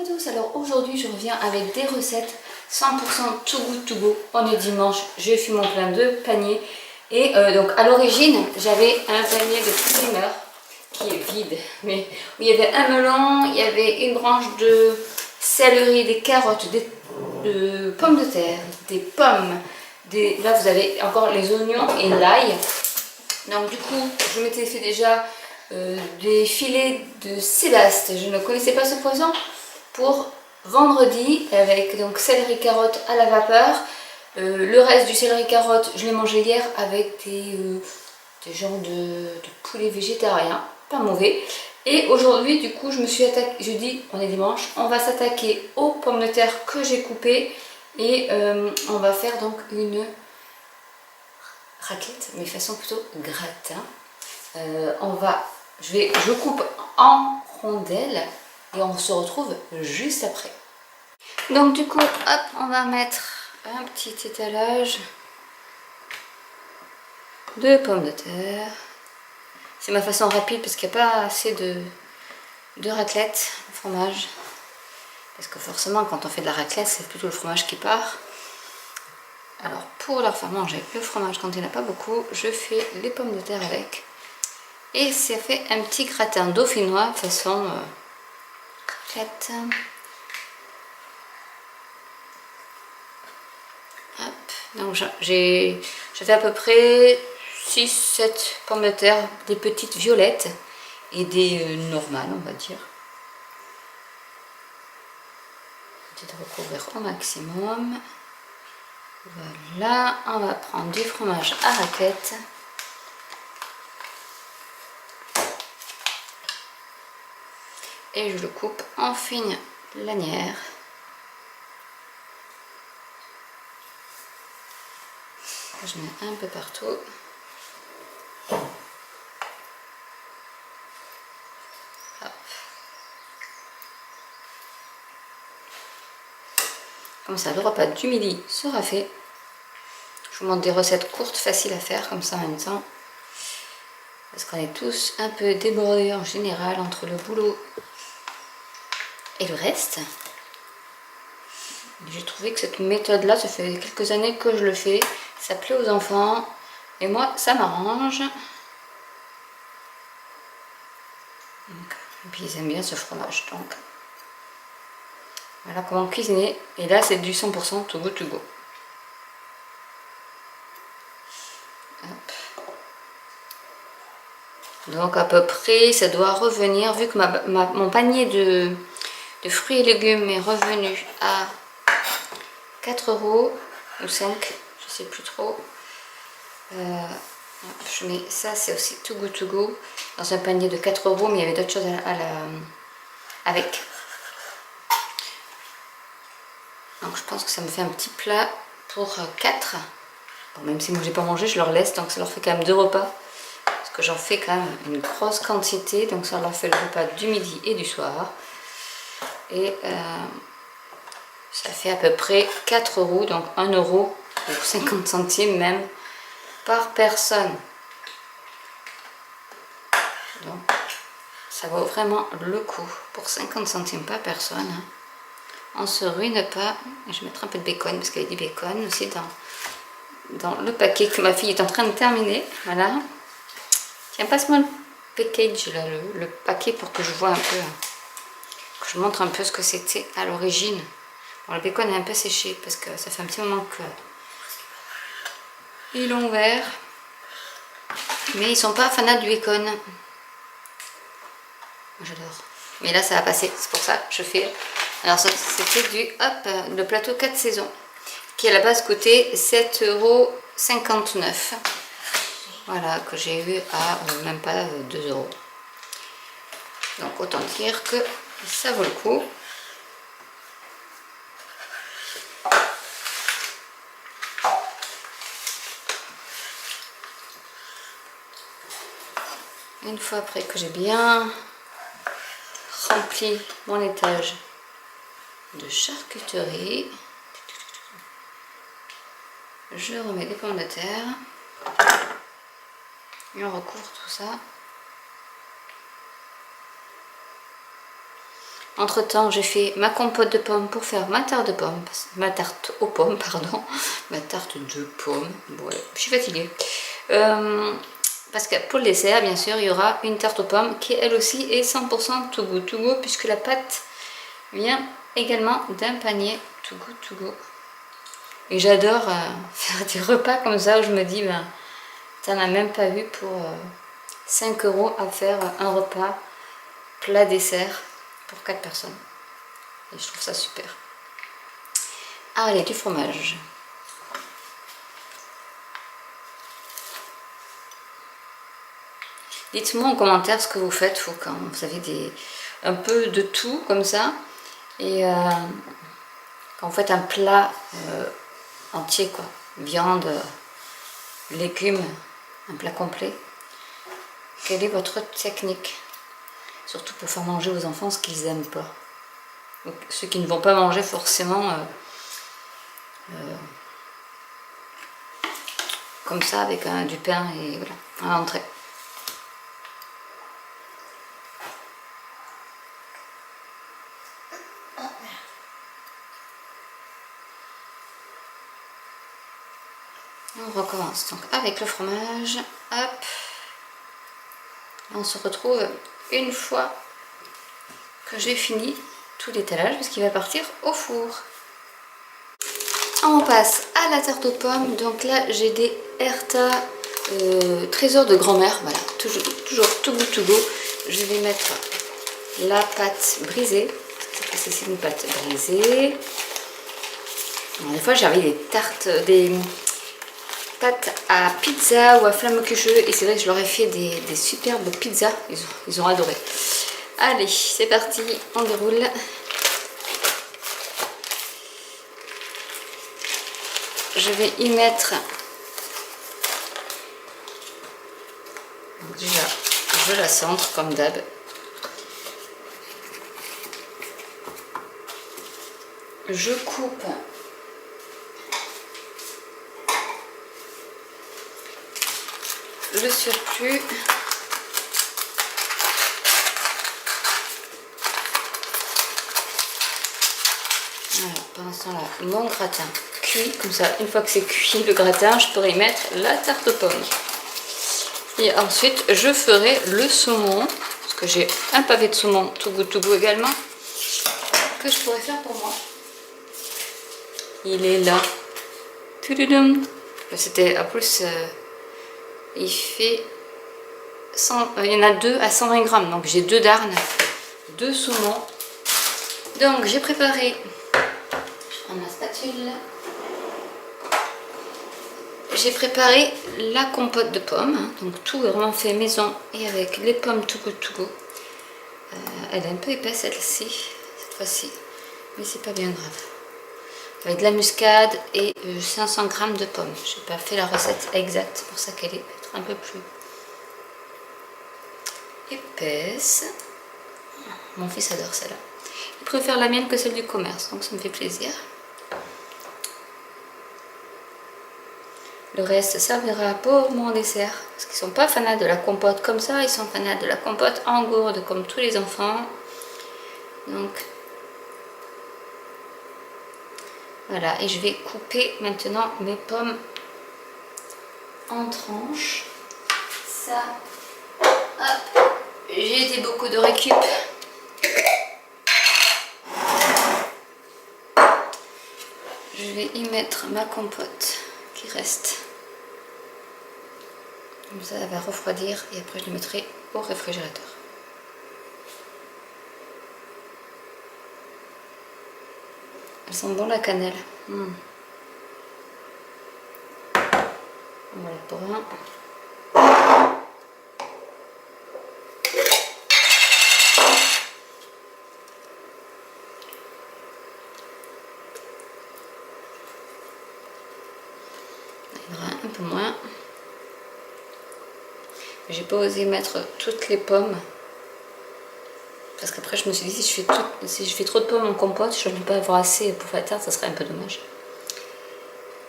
à tous, alors aujourd'hui je reviens avec des recettes 100% Too Good To Go. On est dimanche, j'ai fait mon plein de paniers. Et donc à l'origine j'avais un panier de primeur qui est vide, mais où il y avait un melon, il y avait une branche de céleri, des carottes, des pommes de terre, des pommes, là vous avez encore les oignons et l'ail. Donc du coup je m'étais fait déjà des filets de sébaste, je ne connaissais pas ce poisson, pour vendredi avec donc céleri carotte à la vapeur. Le reste du céleri carotte je l'ai mangé hier avec des genres de poulet végétarien, pas mauvais. Et aujourd'hui du coup je me suis attaquée, je dis on est dimanche, on va s'attaquer aux pommes de terre que j'ai coupées et on va faire donc une raclette mais façon plutôt gratin. Je coupe en rondelles et on se retrouve juste après. Donc du coup, hop, on va mettre un petit étalage de pommes de terre. C'est ma façon rapide parce qu'il n'y a pas assez de raclette, de fromage. Parce que forcément, quand on fait de la raclette, c'est plutôt le fromage qui part. Alors pour leur faire manger le fromage quand il n'y en a pas beaucoup, je fais les pommes de terre avec. Et ça fait un petit gratin dauphinois façon raclette. Hop. Donc j'ai fait à peu près 6-7 pommes de terre, des petites violettes et des normales on va dire. Peut-être recouvrir au maximum. Voilà, on va prendre du fromage à raclette. Et je le coupe en fines lanières. Je mets un peu partout. Hop. Comme ça, le repas du midi sera fait. Je vous montre des recettes courtes, faciles à faire, comme ça en même temps. Parce qu'on est tous un peu débordés en général entre le boulot et le reste. J'ai trouvé que cette méthode-là, ça fait quelques années que je le fais. Ça plaît aux enfants. Et moi, ça m'arrange. Et puis ils aiment bien ce fromage. Donc voilà comment cuisiner. Et là, c'est du 100% Too Good To Go. Hop. Donc à peu près, ça doit revenir, vu que mon panier de fruits et légumes est revenu à 4 € ou 5, je sais plus trop. Je mets ça, c'est aussi Too Good To Go dans un panier de 4 €, mais il y avait d'autres choses avec. Donc je pense que ça me fait un petit plat pour 4. Bon, même si moi j'ai pas mangé, je leur laisse, donc ça leur fait quand même 2 repas. Parce que j'en fais quand même une grosse quantité, donc ça leur fait le repas du midi et du soir. Et ça fait à peu près 4 €, donc 1 € ou 50 centimes même par personne. Donc ça vaut vraiment le coup pour 50 centimes par personne. Hein. On se ruine pas. Je vais mettre un peu de bacon parce qu'il y a du bacon aussi dans le paquet que ma fille est en train de terminer. Voilà. Tiens, passe-moi le package, là, le paquet pour que je vois un peu, que je montre un peu ce que c'était à l'origine. Bon, le bacon est un peu séché parce que ça fait un petit moment que ils l'ont ouvert. Mais ils sont pas fanats du bacon. J'adore. Mais là, ça va passer. C'est pour ça que je fais. Alors, c'était le plateau 4 saisons, qui à la base coûtait 7,59 €. Voilà, que j'ai eu à même pas 2 €. Donc, autant dire que ça vaut le coup. Une fois après que j'ai bien rempli mon étage de charcuterie, je remets des pommes de terre et on recouvre tout ça. Entre temps, j'ai fait ma compote de pommes pour faire ma tarte de pommes, ma tarte aux pommes, pardon, ma tarte de pommes. Ouais, je suis fatiguée. Parce que pour le dessert, bien sûr, il y aura une tarte aux pommes qui elle aussi est 100% Too Good To Go, puisque la pâte vient également d'un panier Too Good To Go. Et j'adore faire des repas comme ça où je me dis, ben, t'en as même pas eu pour 5 € à faire un repas plat dessert pour 4 personnes. Et je trouve ça super. Allez, du fromage. Dites-moi en commentaire ce que vous faites, vous, quand vous avez un peu de tout comme ça. Et quand vous faites un plat entier, quoi. Viande, légumes, un plat complet. Quelle est votre technique? Surtout pour faire manger aux enfants ce qu'ils n'aiment pas. Donc, ceux qui ne vont pas manger forcément comme ça avec du pain et voilà, à l'entrée. On recommence donc avec le fromage. Hop. Et on se retrouve une fois que j'ai fini tout l'étalage parce qu'il va partir au four. On passe à la tarte aux pommes. Donc là j'ai des Herta trésor de grand-mère. Voilà, toujours Too Good To Go. Je vais mettre la pâte brisée. C'est une pâte brisée. Alors, des fois j'avais des pâtes à pizza ou à flamme cucheux et c'est vrai que je leur ai fait des superbes pizzas. Ils ont adoré. Allez, c'est parti, on déroule. Je vais y mettre, donc déjà je la centre comme d'hab. Je coupe le surplus. Voilà, pendant ce temps-là, mon gratin cuit, comme ça, une fois que c'est cuit le gratin, je pourrai y mettre la tarte aux pommes. Et ensuite, je ferai le saumon, parce que j'ai un pavé de saumon Too Good To Go également, que je pourrais faire pour moi. Il est là. C'était, en plus, il fait 100, il y en a 2 à 120 grammes, donc j'ai 2 darnes, 2 saumons. Donc j'ai préparé, je prends ma spatule, j'ai préparé la compote de pommes, hein, donc tout est vraiment fait maison et avec les pommes Too Good To Go. Elle est un peu épaisse celle-ci, cette fois-ci, mais c'est pas bien grave. Avec de la muscade et 500 grammes de pommes. Je n'ai pas fait la recette exacte, c'est pour ça qu'elle est peut-être un peu plus épaisse. Mon fils adore celle-là. Il préfère la mienne que celle du commerce, donc ça me fait plaisir. Le reste servira pour mon dessert, parce qu'ils ne sont pas fanats de la compote comme ça, ils sont fanats de la compote en gourde, comme tous les enfants. Donc, voilà, et je vais couper maintenant mes pommes en tranches. Ça, hop, j'ai été beaucoup de récup. Je vais y mettre ma compote qui reste. Comme ça, elle va refroidir et après je le mettrai au réfrigérateur. Elles sont bon la cannelle. Voilà pour un. Il y en aura un peu moins. J'ai pas osé mettre toutes les pommes. Parce qu'après je me suis dit si je fais trop de pommes en compote, je ne vais pas avoir assez pour faire la tarte, ça serait un peu dommage.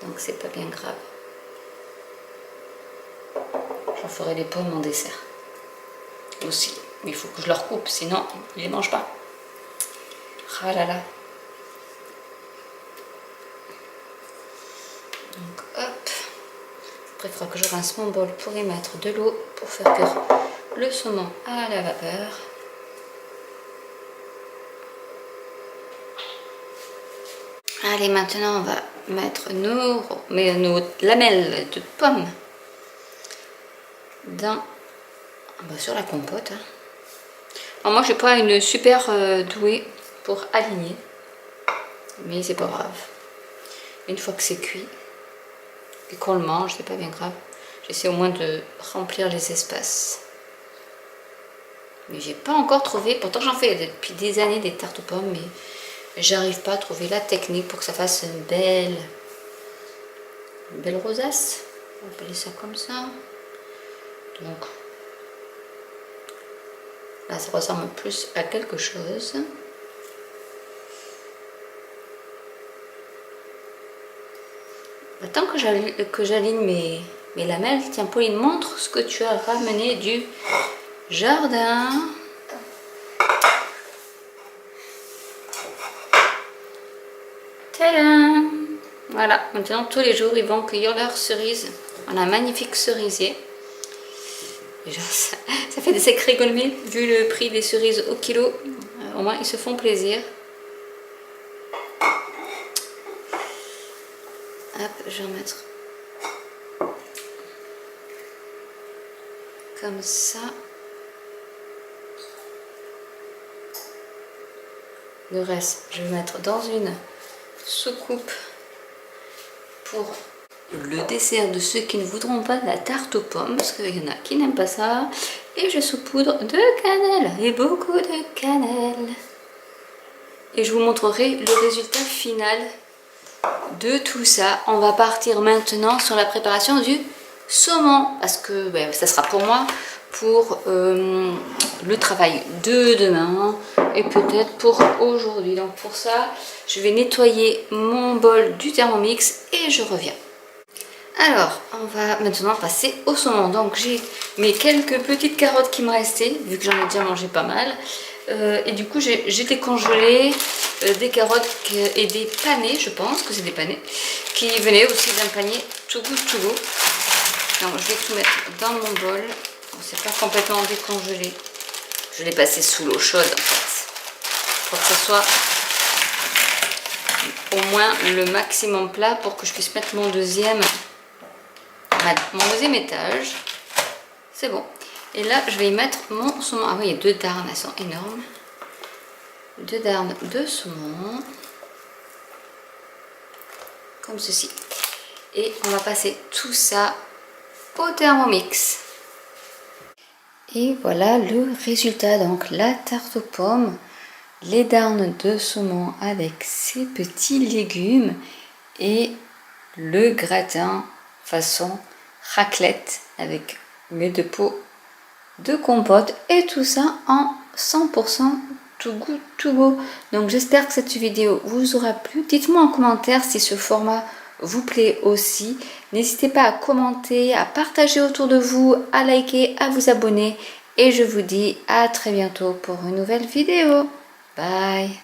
Donc c'est pas bien grave. J'en ferai les pommes en dessert. Aussi. Mais il faut que je leur coupe, sinon ils les mangent pas. Ah là là. Donc hop. Après il faudra que je rince mon bol pour y mettre de l'eau pour faire cuire le saumon à la vapeur. Allez, maintenant on va mettre nos lamelles de pommes sur la compote. Hein. Alors moi je n'ai pas une super douée pour aligner, mais c'est pas grave. Une fois que c'est cuit et qu'on le mange, c'est pas bien grave. J'essaie au moins de remplir les espaces. Mais j'ai pas encore trouvé, pourtant j'en fais depuis des années des tartes aux pommes, mais j'arrive pas à trouver la technique pour que ça fasse une belle rosace. On va appeler ça comme ça. Donc là ça ressemble plus à quelque chose. Tant que j'aligne mes lamelles, tiens Pauline, montre ce que tu as ramené du jardin. Tadam! Voilà, maintenant tous les jours ils vont cueillir leurs cerises. On a un magnifique cerisier. Déjà, ça fait des sacrés économies vu le prix des cerises au kilo. Au moins ils se font plaisir. Hop, je vais en mettre comme ça. Le reste, je vais mettre dans une soucoupe pour le dessert de ceux qui ne voudront pas de la tarte aux pommes, parce qu'il y en a qui n'aiment pas ça. Et je saupoudre de cannelle, et beaucoup de cannelle. Et je vous montrerai le résultat final de tout ça. On va partir maintenant sur la préparation du saumon, parce que ça sera pour moi pour le travail de demain et peut-être pour aujourd'hui. Donc pour ça je vais nettoyer mon bol du Thermomix et je reviens. Alors on va maintenant passer au saumon. Donc j'ai mes quelques petites carottes qui me restaient vu que j'en ai déjà mangé pas mal, et du coup j'ai décongelé des carottes et des panais, je pense que c'est des panais qui venaient aussi d'un panier Too Good To Go. Donc je vais tout mettre dans mon bol. C'est pas complètement décongelé. Je l'ai passé sous l'eau chaude en fait. Pour que ce soit au moins le maximum plat pour que je puisse mettre mon deuxième étage. C'est bon. Et là je vais y mettre mon saumon. Ah oui, il y a 2 darnes, elles sont énormes. 2 darnes de saumon. Comme ceci. Et on va passer tout ça au Thermomix. Et voilà le résultat, donc la tarte aux pommes, les darnes de saumon avec ses petits légumes et le gratin façon raclette avec mes 2 pots de compote et tout ça en 100% Too Good To Go. Donc j'espère que cette vidéo vous aura plu. Dites-moi en commentaire si ce format vous plaît aussi. N'hésitez pas à commenter, à partager autour de vous, à liker, à vous abonner. Et je vous dis à très bientôt pour une nouvelle vidéo. Bye!